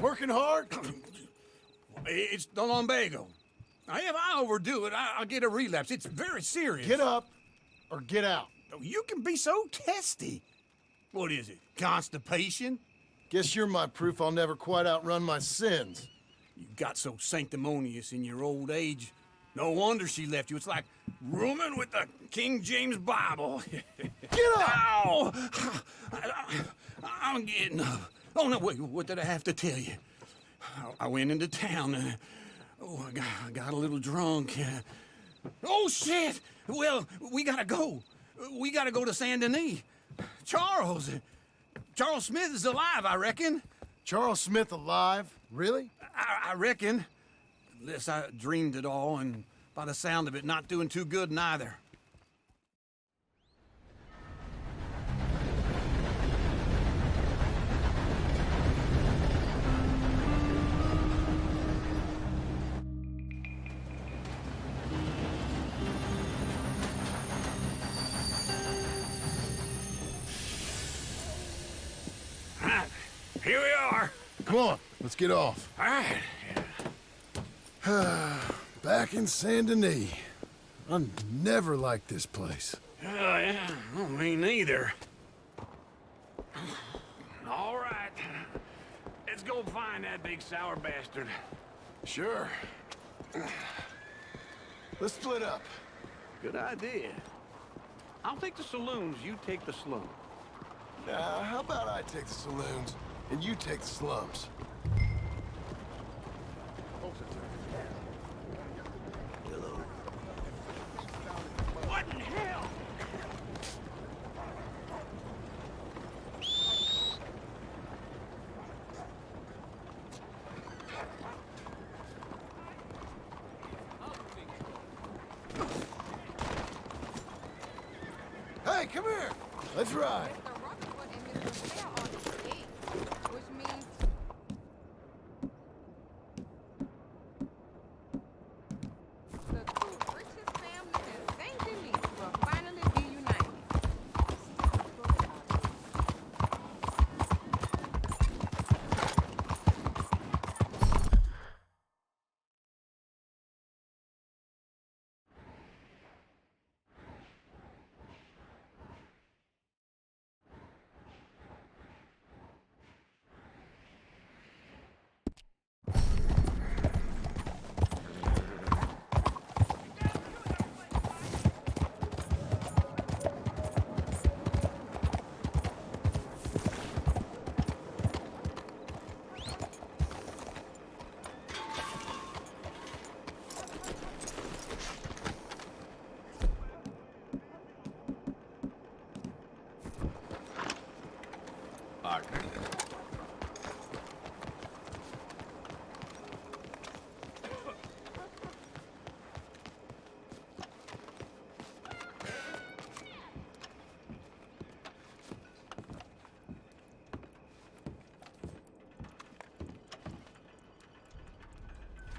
Working hard? It's the lumbago. If I overdo it, I'll get a relapse. It's very serious. Get up or get out. You can be so testy. What is it, constipation? Guess you're my proof I'll never quite outrun my sins. You got so sanctimonious in your old age. No wonder she left you. It's like rooming with the King James Bible. Get up! Ow! I'm getting up. Oh, no, wait, what did I have to tell you? I went into town and, I got a little drunk. Oh, shit! Well, we gotta go. We gotta go to Saint Denis. Charles Smith is alive, I reckon. Charles Smith alive? Really? I reckon. Unless I dreamed it all, and by the sound of it, not doing too good neither. Here we are. Come on, let's get off. All right. Back in Saint Denis. I never liked this place. Oh, yeah. Oh, me neither. All right. Let's go find that big sour bastard. Sure. Let's split up. Good idea. I'll take the saloons, you take the slum. How about I take the saloons and you take the slums? Hello. What in hell? come here. Let's ride. Which means the two richest families in St. Denis will finally be united.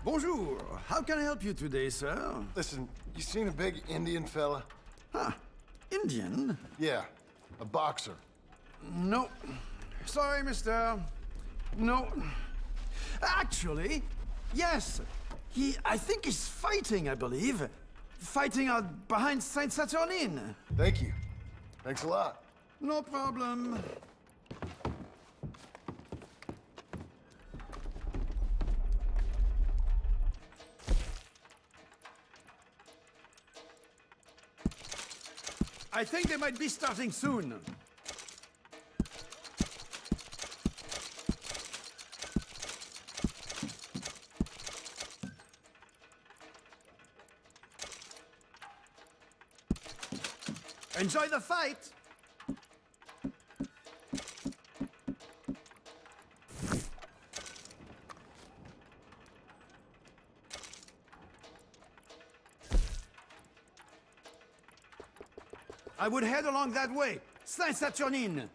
Bonjour. How can I help you today, sir? Listen, you seen a big Indian fella? Huh. Indian? Yeah, a boxer. No. Sorry, mister. No. Actually, yes. I think he's fighting, I believe. Fighting out behind Saint Saturnin. Thank you. Thanks a lot. No problem. I think they might be starting soon. Enjoy the fight! I would head along that way. Saint-Saturnine.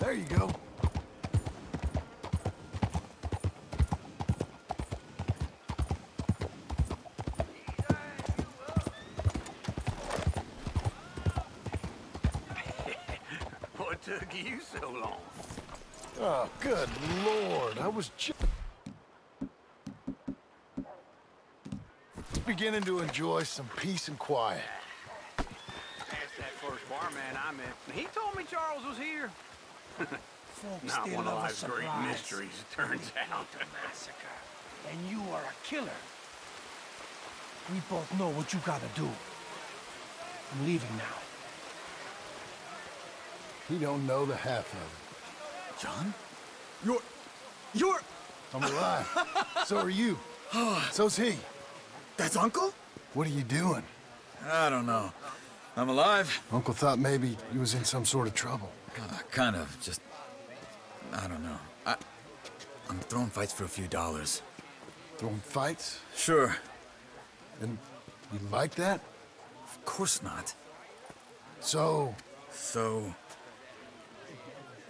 There you go. What took you so long? Oh, good Lord. I was just beginning to enjoy some peace and quiet. That's that first barman I met. He told me Charles was here. Folks Not still one of love a life's great surprise. mysteries, it turns out. Massacre. And you are a killer. We both know what you gotta do. I'm leaving now. He don't know the half of it. John? You're... I'm alive. So are you. So's he. That's Uncle? What are you doing? I don't know. I'm alive. Uncle thought maybe he was in some sort of trouble. Kind of, just... I don't know. I'm throwing fights for a few dollars. Throwing fights? Sure. And you like that? Of course not. So,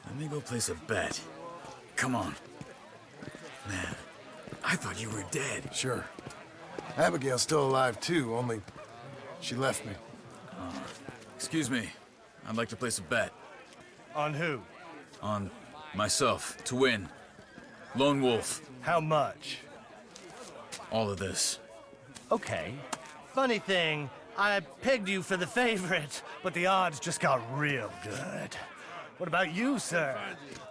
let me go place a bet. Come on. Man, I thought you were dead. sure. Abigail's still alive too, only she left me. Excuse me. I'd like to place a bet. On who? On myself, to win. Lone Wolf. How much? All of this. Okay. Funny thing, I pegged you for the favorite, but the odds just got real good. What about you, sir?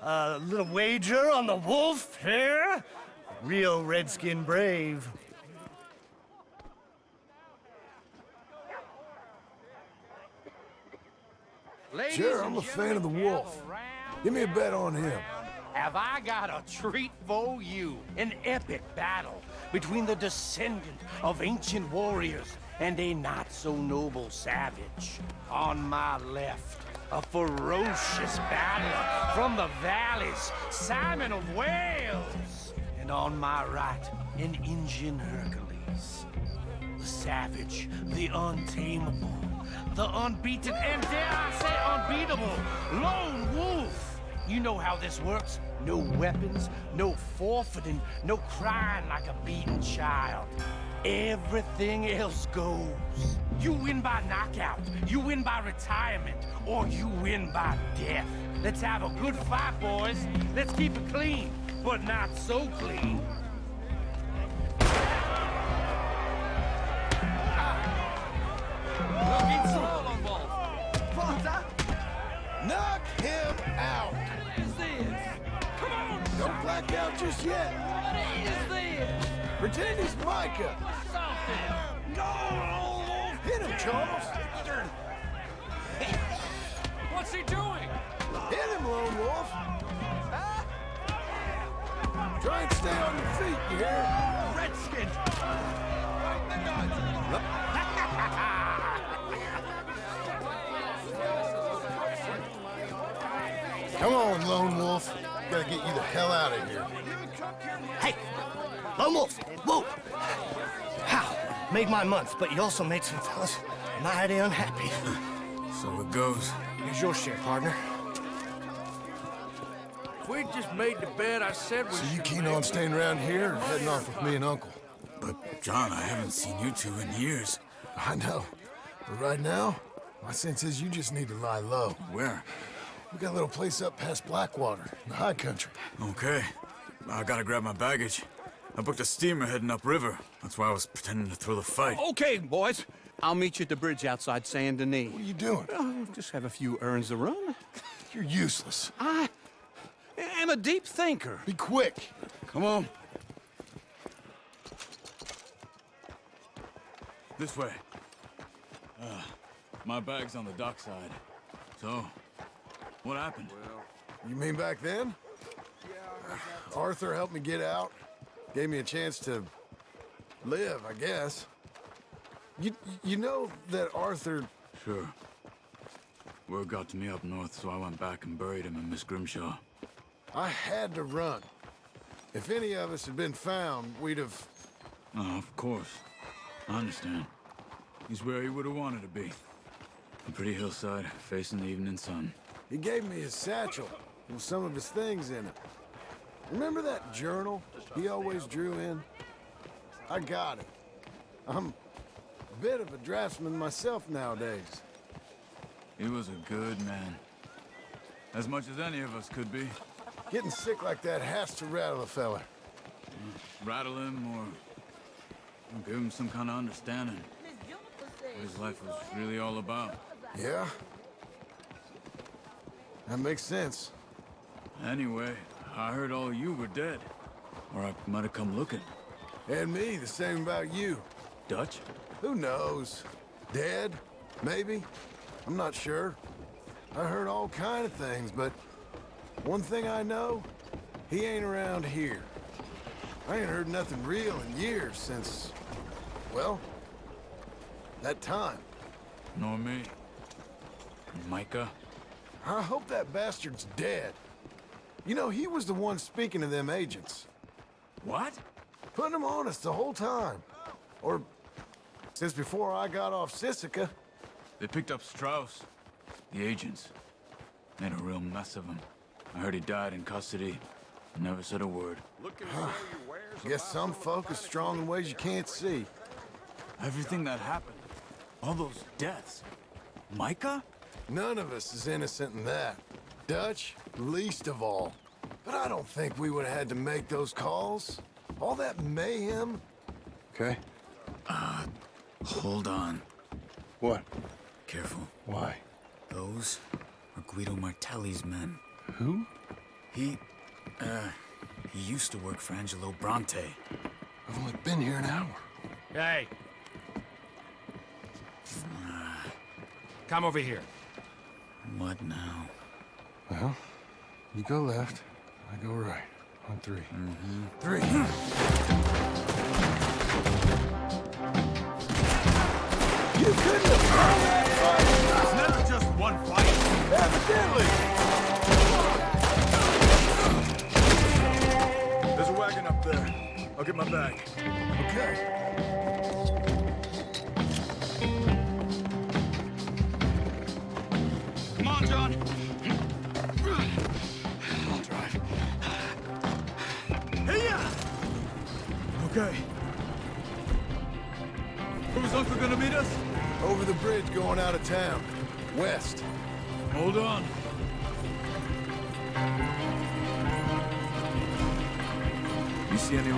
A little wager on the wolf here? Real redskin brave. Ladies Sure, and I'm a fan of the gentlemen, wolf. gather round Give me a and bet on him. have I got a treat for you? An epic battle between the descendant of ancient warriors and a not-so-noble savage. On my left, a ferocious battler from the valleys, Simon of Wales. And on my right, an Indian Hercules. The savage, the untamable, the unbeaten, and dare I say unbeatable, Lone Wolf. You know how this works. No weapons, no forfeiting, no crying like a beaten child. Everything else goes. You win by knockout, you win by retirement, or you win by death. Let's have a good fight, boys. Let's keep it clean, but not so clean. Knock him out! What is this? Come on! Don't black out just yet. What is this? Pretend he's Micah. Something. No! Hit him, Charles. What's he doing? Hit him, Lone Wolf. Try and stay on your feet, you hear? Redskin! Come on, Lone Wolf. Gotta get you the hell out of here. Hey, Lone Wolf, whoa! How? Made my month, but you also made some fellas mighty unhappy. So it goes. Here's your share, partner. If we just made the bed, I said we So you keen on staying around here or heading off with me and Uncle? But, John, I haven't seen you two in years. I know. But right now, my sense is you just need to lie low. Where? We got a little place up past Blackwater, in the high country. Okay. I gotta grab my baggage. I booked a steamer heading upriver. That's why I was pretending to throw the fight. Okay, boys. I'll meet you at the bridge outside Saint Denis. What are you doing? Just have a few errands to run. You're useless. I am a deep thinker. Be quick. Come on. This way. My bag's on the dockside. So, what happened? You mean back then? Arthur helped me get out. Gave me a chance to live, I guess. You know that Arthur... Sure. Word got to me up north, so I went back and buried him in Miss Grimshaw. I had to run. If any of us had been found, we'd have... Oh, of course. I understand. He's where he would have wanted to be. A pretty hillside, facing the evening sun. He gave me his satchel with some of his things in it. Remember that journal he always drew in? I got it. I'm a bit of a draftsman myself nowadays. He was a good man. As much as any of us could be. Getting sick like that has to rattle a fella. Rattle him or give him some kind of understanding what his life was really all about. Yeah? That makes sense. Anyway, I heard all you were dead. Or I might have come looking. And me, the same about you. Dutch? Who knows? Dead? Maybe? I'm not sure. I heard all kind of things, but one thing I know, he ain't around here. I ain't heard nothing real in years since, well, that time. Nor me. Micah? I hope that bastard's dead. You know, he was the one speaking to them agents. What? Putting them on us the whole time. Or since before I got off Sisika. They picked up Strauss. The agents. Made a real mess of him. I heard he died in custody. Never said a word. Guess some folk are strong in ways you can't see. Everything that happened. All those deaths. Micah? None of us is innocent in that. Dutch, least of all. But I don't think we would have had to make those calls. All that mayhem. Okay. Hold on. What? Careful. Why? Those are Guido Martelli's men. Who? He used to work for Angelo Bronte. I've only been here an hour. Hey! Come over here. What now? Well, you go left, I go right. On three. Three. You couldn't have found that fight. It's never just one fight. Evidently. There's a wagon up there. I'll get my bag. Okay. Come on, John. I'll drive. Here! Okay. Who's Uncle gonna meet us? Over the bridge going out of town. West. Hold on. You see any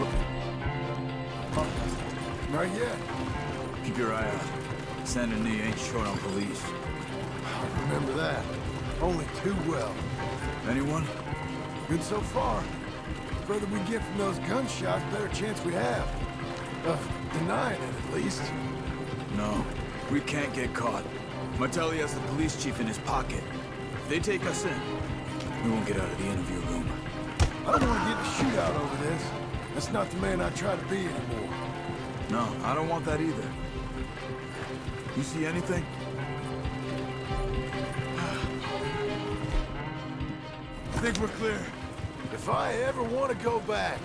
Not yet. Keep your eye out. Saint Denis ain't short on police. I remember that. Only too well. Anyone? Good so far. Further we get from those gunshots, better chance we have. Of denying it, at least. No. We can't get caught. Martelli has the police chief in his pocket. If they take us in, we won't get out of the interview room. I don't want to get in a shootout over this. That's not the man I try to be anymore. No, I don't want that either. You see anything? I think we're clear. If I ever want to go back,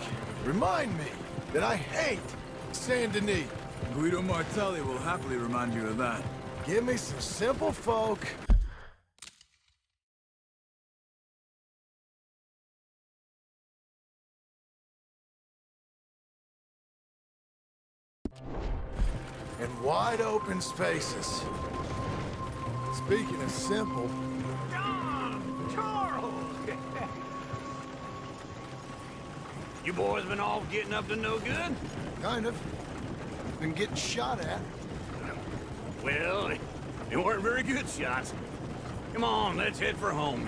remind me that I hate Saint Denis. Guido Martelli will happily remind you of that. Give me some simple folk. And wide open spaces. Speaking of simple, You boys been all getting up to no good? kind of. Been getting shot at. Well, they weren't very good shots. Come on, let's head for home.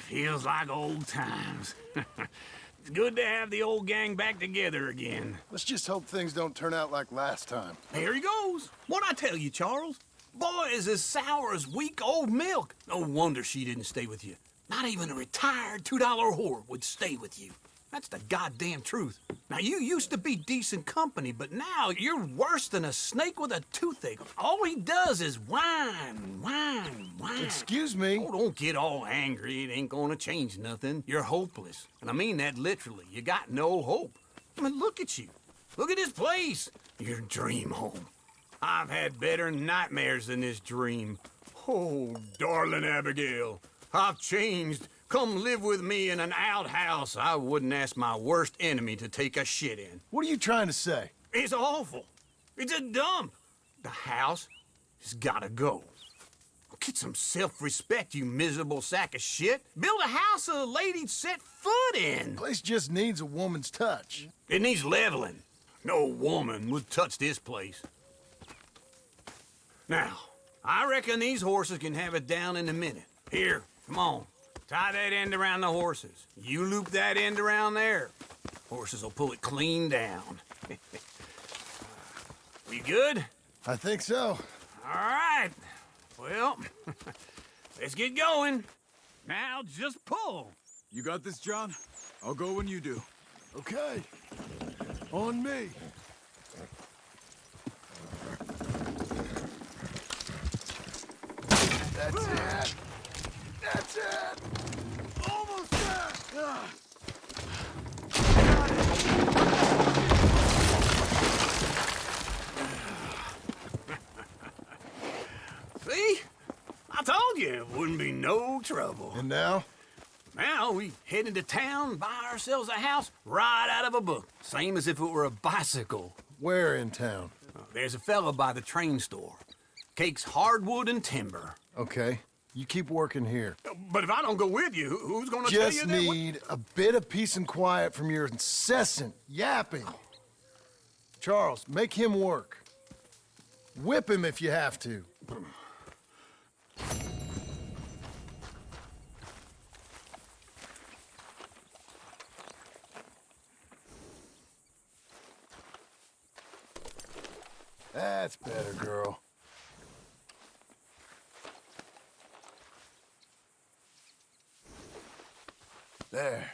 Feels like old times. It's good to have the old gang back together again. Let's just hope things don't turn out like last time. There he goes. What'd I tell you, Charles? Boy is as sour as weak old milk. No wonder she didn't stay with you. Not even a retired $2 whore would stay with you. That's the goddamn truth. Now, you used to be decent company, but now you're worse than a snake with a toothache. All he does is whine, whine, whine. Excuse me? Oh, don't get all angry. It ain't gonna change nothing. You're hopeless. And I mean that literally. You got no hope. I mean, look at you. Look at this place. Your dream home. I've had better nightmares than this dream. Oh, darling Abigail, I've changed. Come live with me in an outhouse I wouldn't ask my worst enemy to take a shit in. What are you trying to say? It's awful. It's a dump. The house has gotta go. Get some self-respect, you miserable sack of shit. Build a house a lady'd set foot in. Place just needs a woman's touch. It needs leveling. No woman would touch this place. Now, I reckon these horses can have it down in a minute. Here, come on. Tie that end around the horses. You loop that end around there. Horses will pull it clean down. We good? I think so. All right. Well, let's get going. Now just pull. You got this, John? I'll go when you do. Okay. On me. That's it. That's it. Almost there. See? I told you it wouldn't be no trouble. And now? Now we head into town, buy ourselves a house right out of a book. Same as if it were a bicycle. Where in town? There's a fella by the train store. Cakes hardwood and timber. Okay. You keep working here. But if I don't go with you, who's gonna tell you Just that? need a bit of peace and quiet from your incessant yapping. Charles, make him work. Whip him if you have to. That's better, girl. There.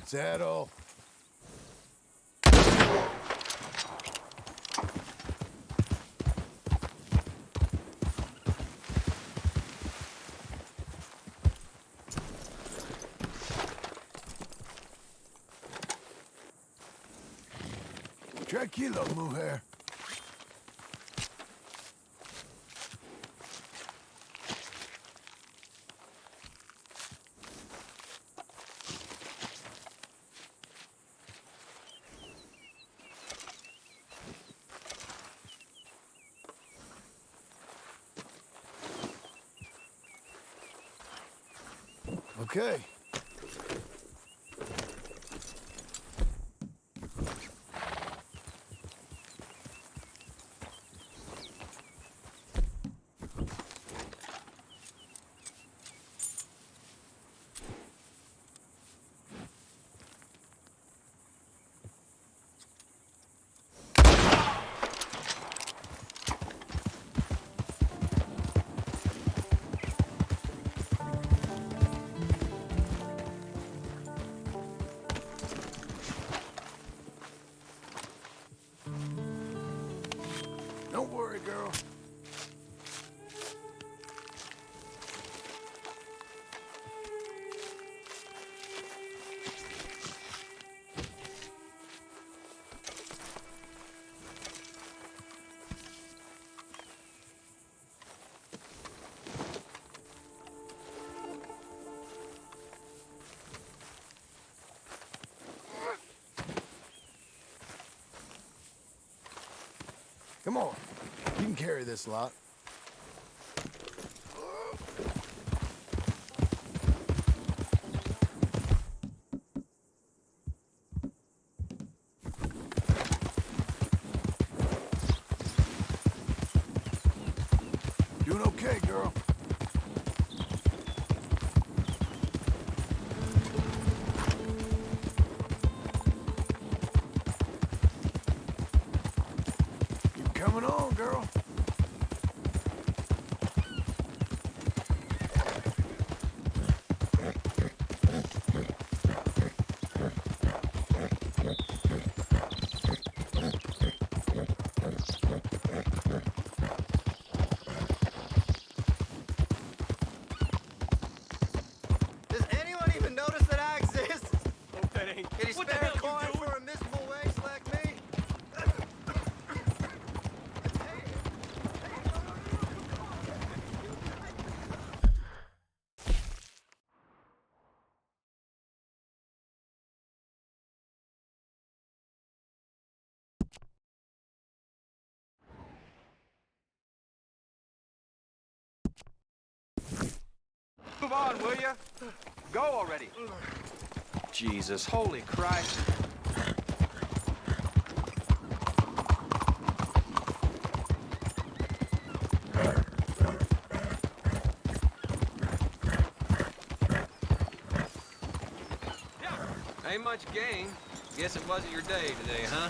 Settle. Tranquilo, mujer. Okay. Come on. You can carry this lot. Doing okay, girl. You're coming on, girl. Does anyone even notice that I exist? Hope that ain't. Can you spare a coin for a miserable waste like me? Move on, will you? Go already. Jesus, holy Christ. Ain't much gain. Guess it wasn't your day today, huh?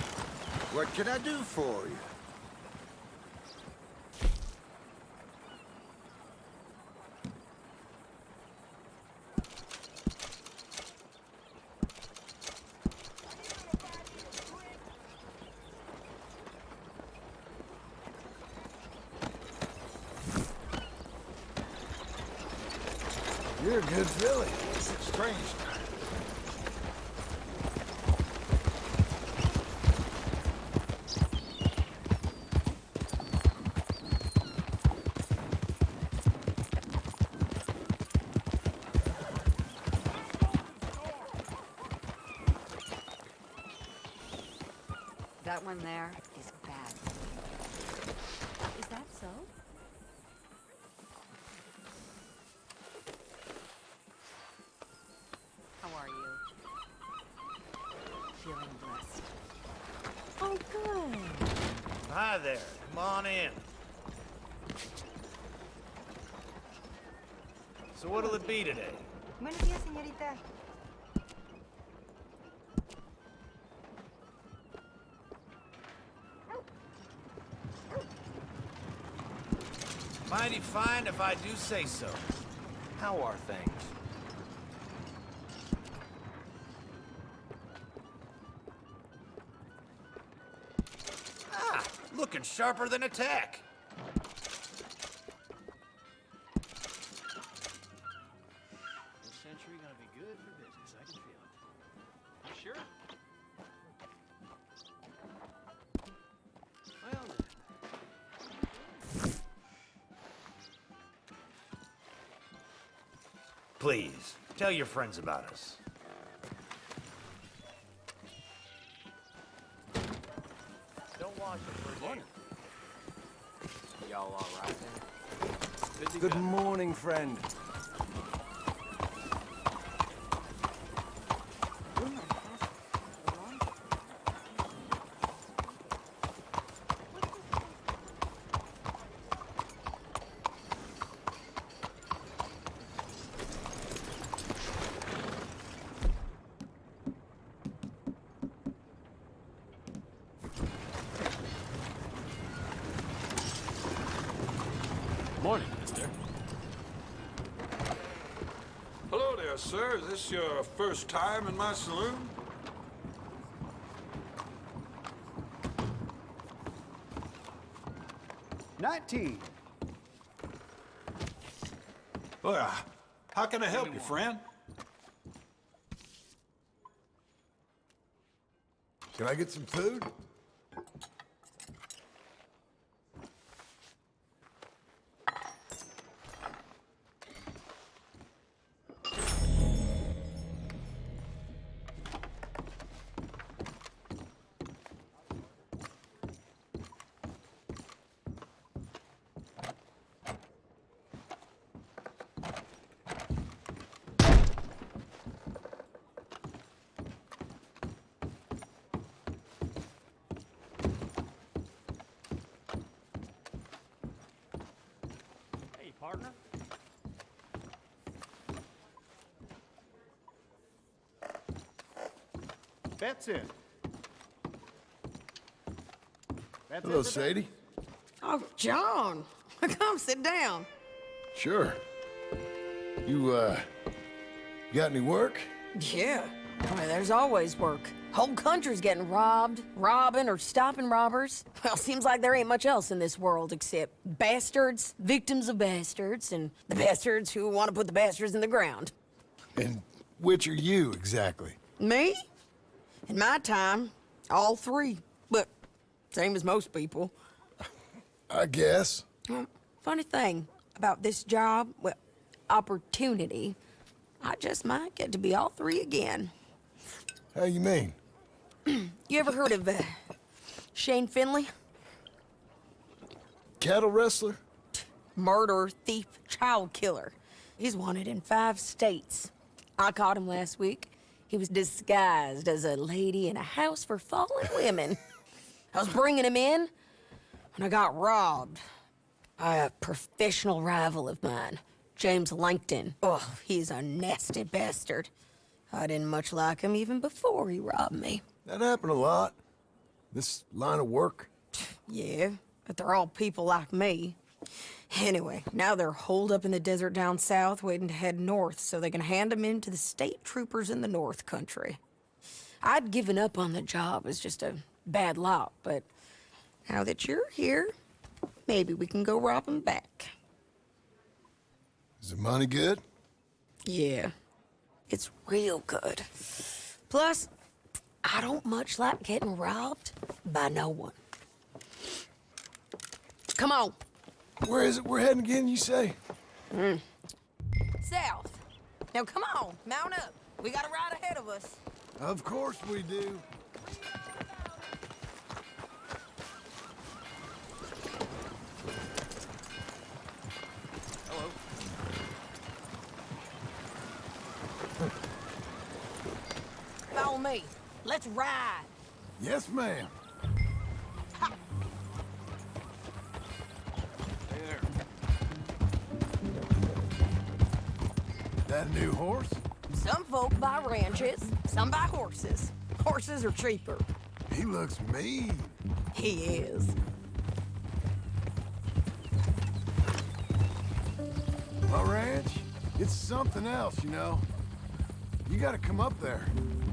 What can I do for you? You're a good filly. Strange. That one there is bad. Is that so? How are you? Feeling blessed. Oh, good. Hi there. Come on in. So what'll it be today? Buenos días, señorita. Mighty fine if I do say so. How are things? Ah, looking sharper than a tack. This century gonna be good for business. I can feel it. You sure? Well then. Please, tell your friends about us. Don't wash it for a day. Y'all all right there? Good morning, friend. Morning, mister. Hello there, sir. Is this your first time in my saloon? Well, how can I help you, friend? Can I get some food? partner. That's it. Hello, Sadie. Oh, John. Come sit down. Sure. You got any work? Yeah. I mean, there's always work. Whole country's getting robbed, robbing, or stopping robbers. Well, seems like there ain't much else in this world except bastards, victims of bastards, and the bastards who want to put the bastards in the ground. And which are you, exactly? Me? In my time, all three. But same as most people. I guess. Funny thing about this job, well, opportunity, I just might get to be all three again. How you mean? You ever heard of Shane Finley? Cattle wrestler? Murderer, thief, child killer. He's wanted in 5 states. I caught him last week. He was disguised as a lady in a house for fallen women. I was bringing him in when I got robbed by a professional rival of mine, James Langton. Oh, he's a nasty bastard. I didn't much like him even before he robbed me. That happened a lot. This line of work. Yeah, but they're all people like me. Anyway, now they're holed up in the desert down south waiting to head north so they can hand them in to the state troopers in the north country. I'd given up on the job as just a bad lot, but now that you're here, maybe we can go rob them back. Is the money good? Yeah, it's real good. Plus, I don't much like getting robbed by no one. Come on. Where is it we're heading again, you say? South. Now come on, mount up. We got a ride ahead of us. Of course we do. Hello. Follow me. Let's ride. Yes, ma'am. There. That a new horse? Some folk buy ranches, some buy horses. Horses are cheaper. He looks mean. He is. My ranch, it's something else, you know. You gotta come up there.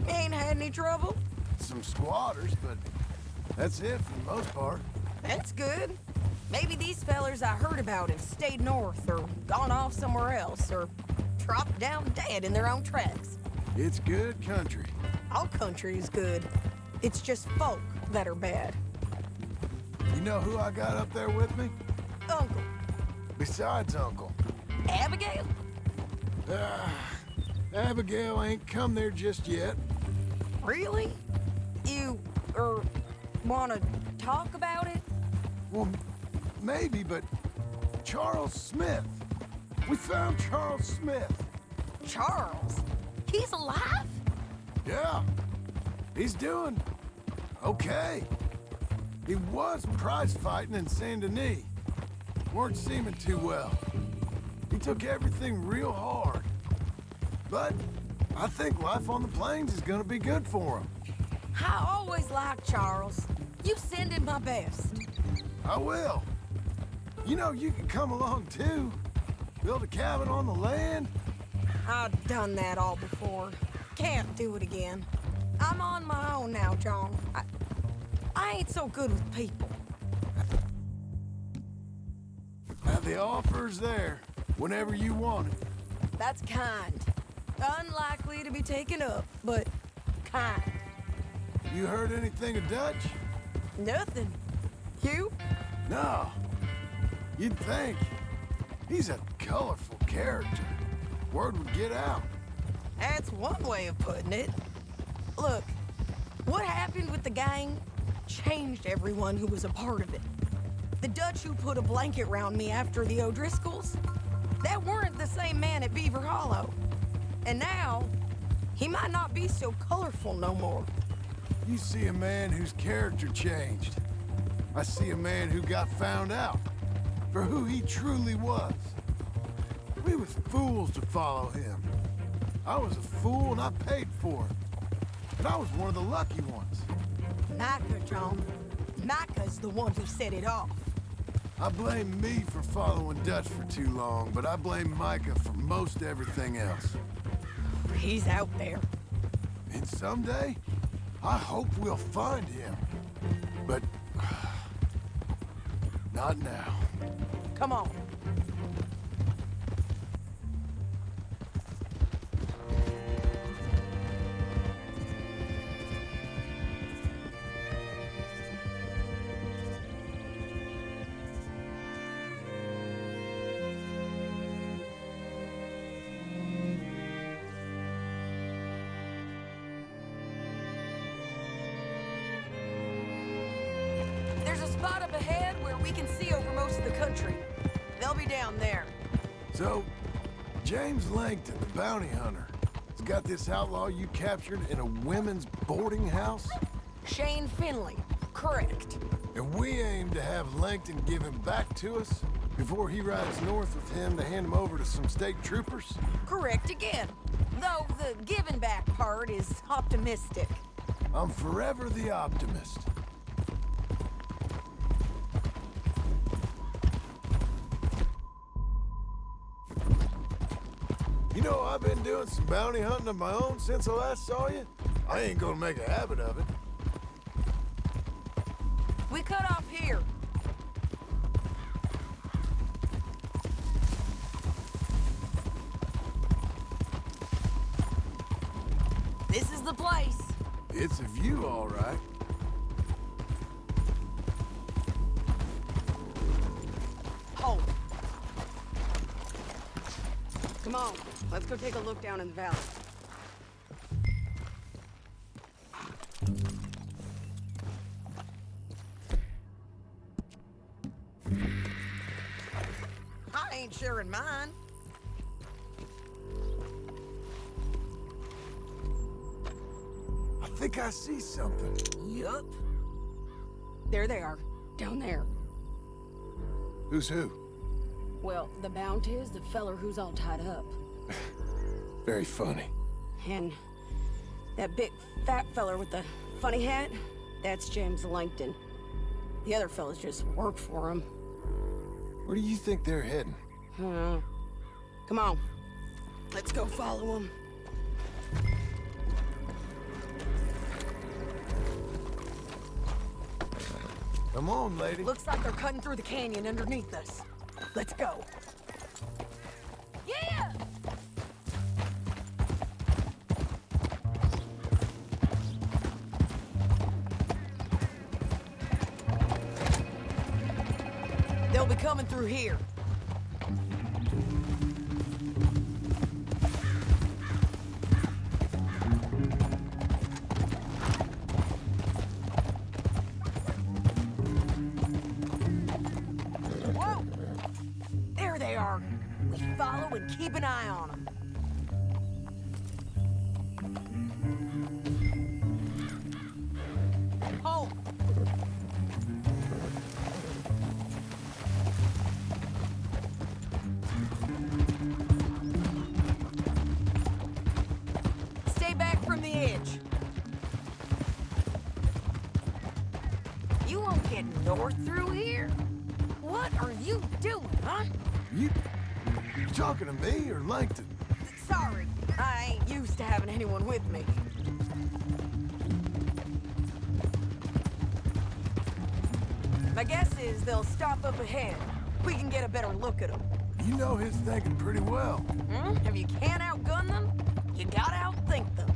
Ain't had any trouble? Some squatters, but that's it for the most part. That's good. Maybe these fellers I heard about have stayed north or gone off somewhere else or dropped down dead in their own tracks. It's good country. All country is good. It's just folk that are bad. You know who I got up there with me? Uncle. Besides Uncle. Abigail? Abigail ain't come there just yet. Really? You, wanna talk about it? Well, maybe, but Charles Smith. We found Charles Smith. Charles? He's alive? Yeah. He's doing okay. He was prize fighting in Saint Denis. Weren't seeming too well. He took everything real hard. But I think life on the plains is gonna be good for him. I always liked Charles. You send him my best. I will. You know, you can come along too. Build a cabin on the land. I've done that all before. Can't do it again. I'm on my own now, John. I ain't so good with people. The offer's there whenever you want it. That's kind. Unlikely to be taken up, but kind. You heard anything of Dutch? Nothing. You? No. You'd think. He's a colorful character. Word would get out. That's one way of putting it. Look, what happened with the gang changed everyone who was a part of it. The Dutch who put a blanket round me after the O'Driscolls, that weren't the same man at Beaver Hollow. And now, he might not be so colorful no more. You see a man whose character changed. I see a man who got found out for who he truly was. We was fools to follow him. I was a fool and I paid for it. But I was one of the lucky ones. Micah, John. Micah's the one who set it off. I blame me for following Dutch for too long, but I blame Micah for most everything else. He's out there. And someday, I hope we'll find him. But... not now. Come on. There's a spot up ahead where we can see over most of the country. They'll be down there. So, James Langton, the bounty hunter, has got this outlaw you captured in a women's boarding house? Shane Finley. Correct. And we aim to have Langton give him back to us before he rides north with him to hand him over to some state troopers? Correct again. Though the giving back part is optimistic. I'm forever the optimist. You know, I've been doing some bounty hunting of my own since I last saw you. I ain't gonna make a habit of it. We cut off here. This is the place. It's a view, all right. Hold. Come on, let's go take a look down in the valley. I ain't sharing mine. I think I see something. Yup. There they are, down there. Who's who? Well, the bounty is the feller who's all tied up. Very funny. And that big fat feller with the funny hat, that's James Langton. The other fellas just work for him. Where do you think they're heading? Come on, let's go follow them. Come on, lady. Looks like they're cutting through the canyon underneath us. Let's go. Yeah! They'll be coming through here. Whoa! There they are. We follow and keep an eye on them. Hold. Stay back from the edge. You won't get north through here? What are you doing, huh? You talking to me or Langton? Sorry, I ain't used to having anyone with me. My guess is they'll stop up ahead. We can get a better look at them. You know his thinking pretty well. If you can't outgun them, you gotta outthink them.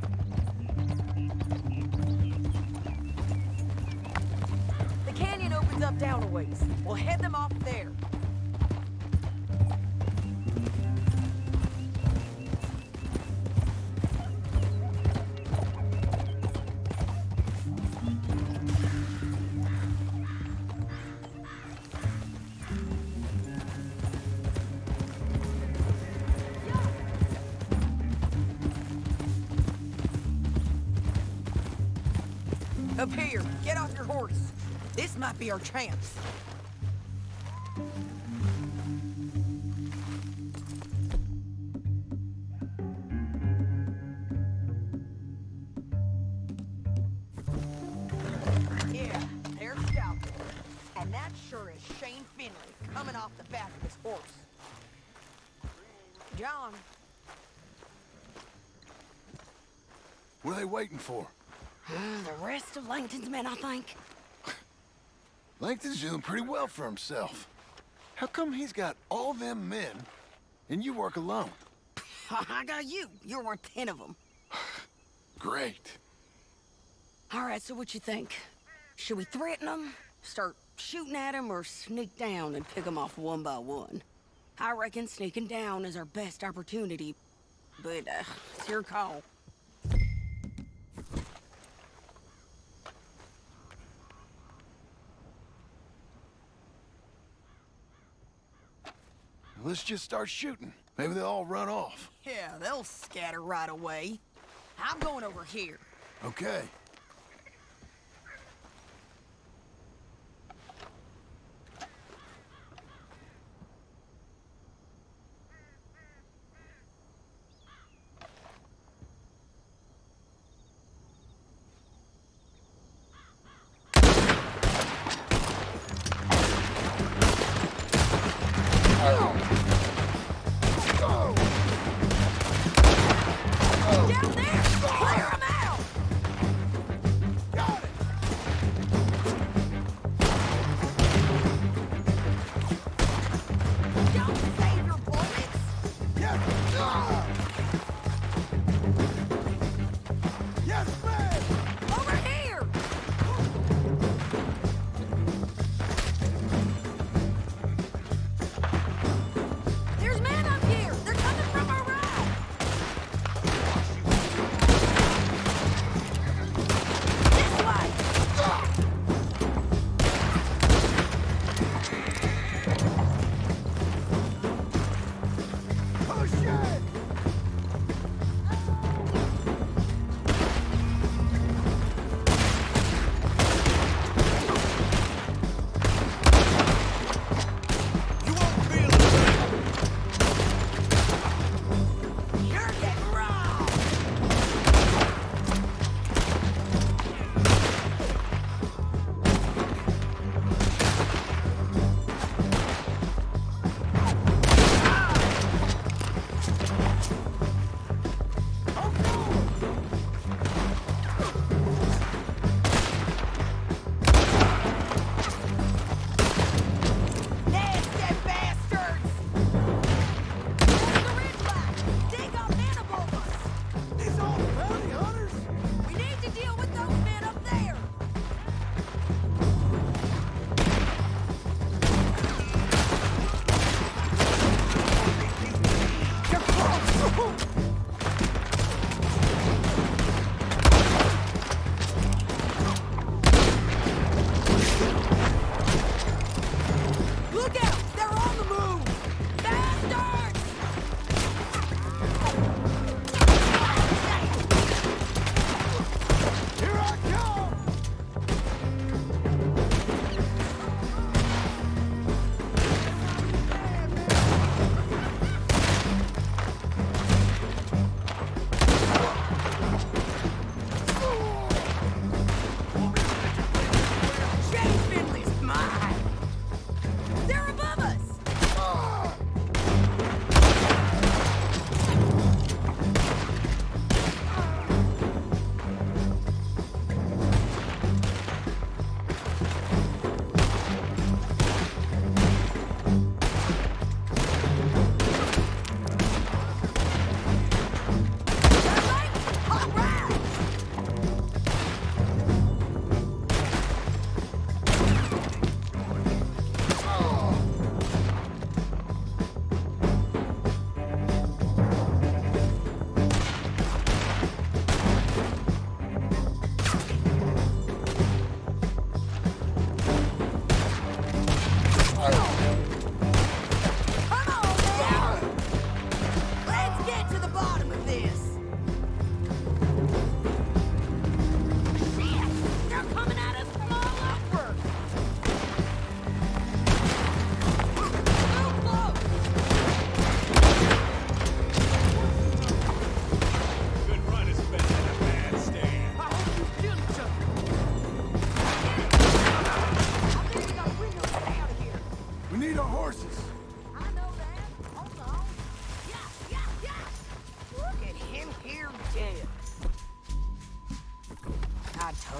The canyon opens up down a ways. We'll head them off there. Up here, get off your horse. This might be our chance. coming off the back of his horse. John. What are they waiting for? The rest of Langton's men, I think. Langton's doing pretty well for himself. How come he's got all them men, and you work alone? I got you. You're worth 10 of them. Great. All right, so what you think? Should we threaten them, start shooting at them, or sneak down and pick them off one by one? I reckon sneaking down is our best opportunity, but it's your call. Let's just start shooting. Maybe they'll all run off. Yeah, they'll scatter right away. I'm going over here. Okay. Down there! Clear them out!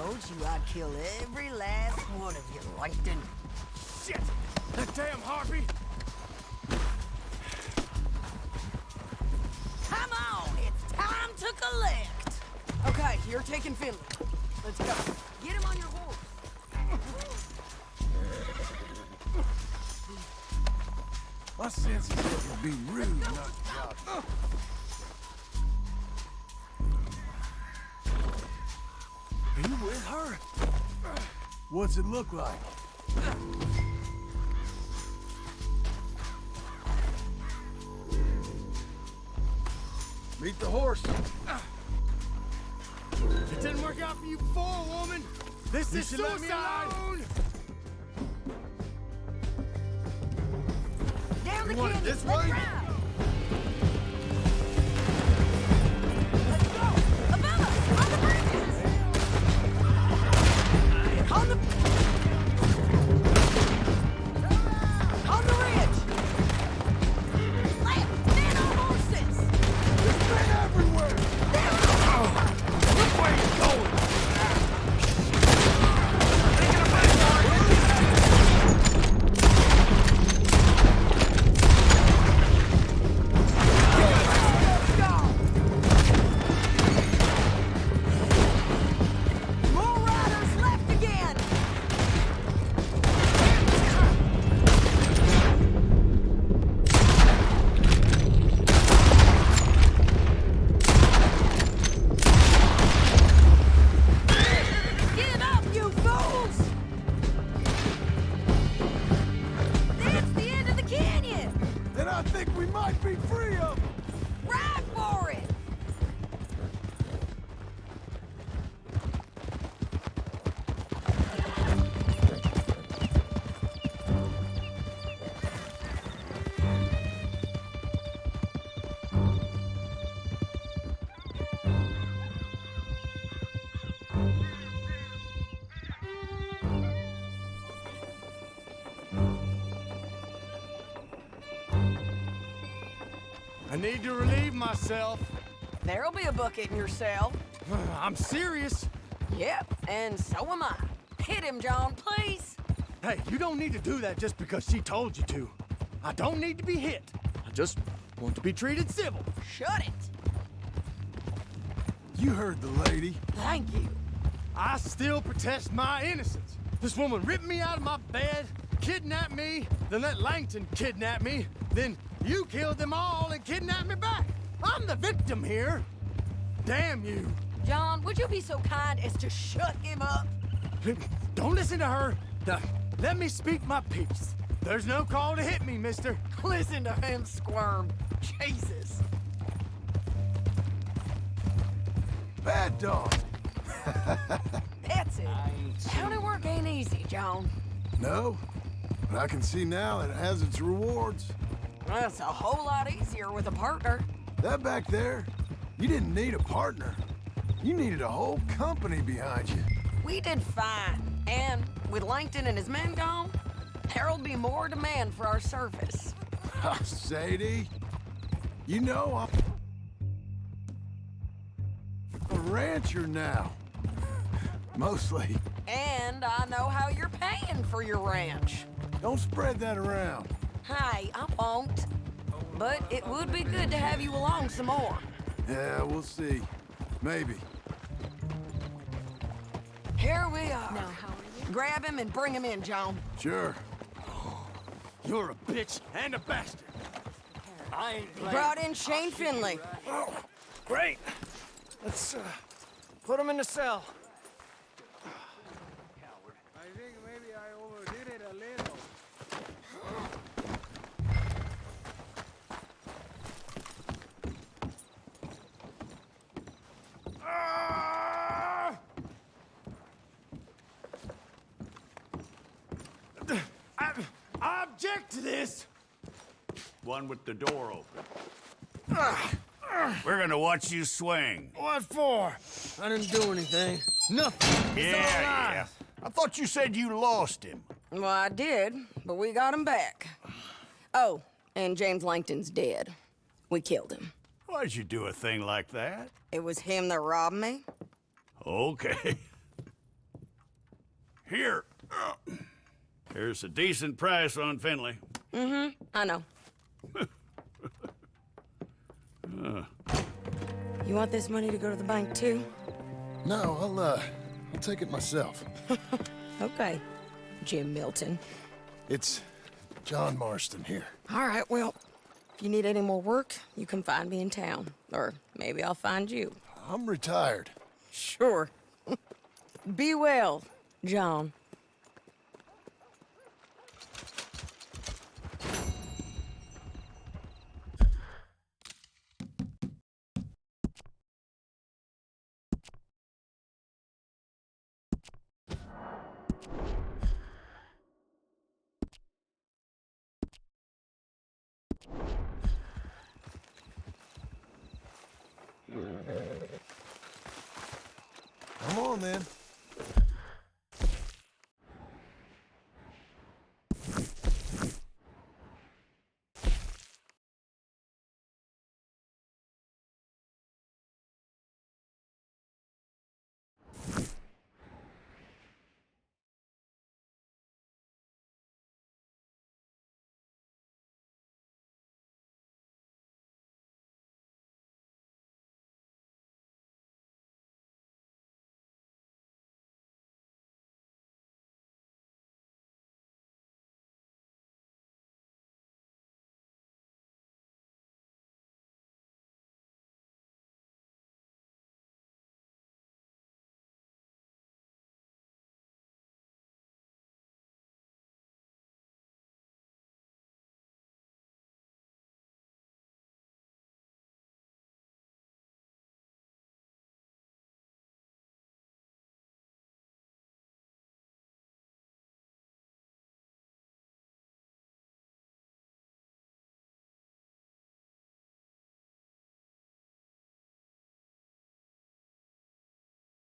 Told you I'd kill every last one of you, Langton. Shit! That damn harpy! Come on, it's time to collect. Okay, you're taking Finley. Let's go. Get him on your horse. My sense is it would be rude not to job. Are you with her? What's it look like? Meet the horse. It didn't work out for you before, woman. This is suicide. Down the You want it canyon. this Let's way? ride. Let's go. Above us, on the bridges. On the ridge. Left, stand on horses. There's men everywhere! Which way are you going? More riders left again. Give up, you fools! That's the end of the canyon! Then I think we might be free of them! Ride for it! I need to relieve myself. There'll be a bucket in your cell. I'm serious. Yep, and so am I. Hit him, John, please. Hey, you don't need to do that just because she told you to. I don't need to be hit. I just want to be treated civil. Shut it. You heard the lady. Thank you. I still protest my innocence. This woman ripped me out of my bed, kidnapped me, then let Langton kidnap me, then you killed them all and kidnapped me back. I'm the victim here. Damn you. John, would you be so kind as to shut him up? Don't listen to her. Let me speak my piece. There's no call to hit me, mister. Listen to him squirm. Jesus. Bad dog. That's it. County work ain't easy, John. No, but I can see now that it has its rewards. That's a whole lot easier with a partner. That back there, you didn't need a partner. You needed a whole company behind you. We did fine. And with Langton and his men gone, there'll be more demand for our service. Sadie, you know I'm a rancher now. Mostly. And I know how you're paying for your ranch. Don't spread that around. Hey, I won't. But it would be good to have you along some more. Yeah, we'll see. Maybe. Here we are. Now, how are you? Grab him and bring him in, John. Sure. You're a bitch and a bastard. I ain't playing. Brought in Shane Finley. Oh, great. Let's put him in the cell. I think maybe I overdid it a little. I object to this. One with the door open. We're gonna watch you swing. What for? I didn't do anything. Nothing. It's all Yeah. lies. I thought you said you lost him. Well, I did, but we got him back. Oh, and James Langton's dead. We killed him. Why'd you do a thing like that? It was him that robbed me. Okay. Here. Here's a decent price on Finley. Mm-hmm, I know. You want this money to go to the bank, too? No, I'll take it myself. Okay, Jim Milton. It's John Marston here. All right, well, if you need any more work, you can find me in town. Or maybe I'll find you. I'm retired. Sure. Be well, John. Come on, then.